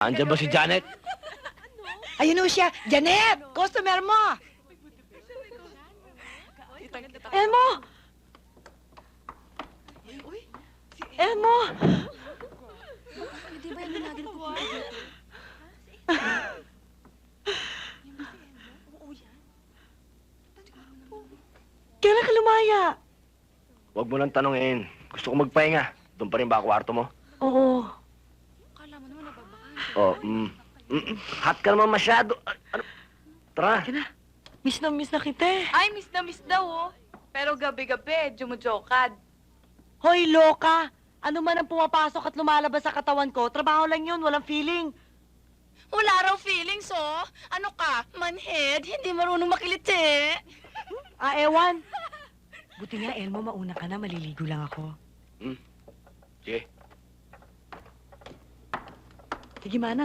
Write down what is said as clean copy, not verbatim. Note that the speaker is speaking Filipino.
Andiyan ba si Janet? Ayun o siya. Janet! Customer mo! Elmo! Elmo! Hindi ba yan lagi nagpupunta dito? Kailan ka lumaya? Huwag mo nang tanongin. Gusto ko magpahinga. Doon pa rin ba kwarto mo? Oo. Akala mo naman nababaan. Oh, hot ka naman masyado. Ano? Tara. Miss na kita eh. Ay, miss na miss daw, oh. Pero gabi-gabi, jumujokad. Hoy, loka! Ano man ang pumapasok at lumalabas sa katawan ko, trabaho lang yun, walang feeling. Wala raw feelings, oh. Ano ka? Manhead, hindi marunong makiliti. Ewan. Buti nga, Elmo, mauna ka na, maliligo lang ako. Sige. Sige, mana.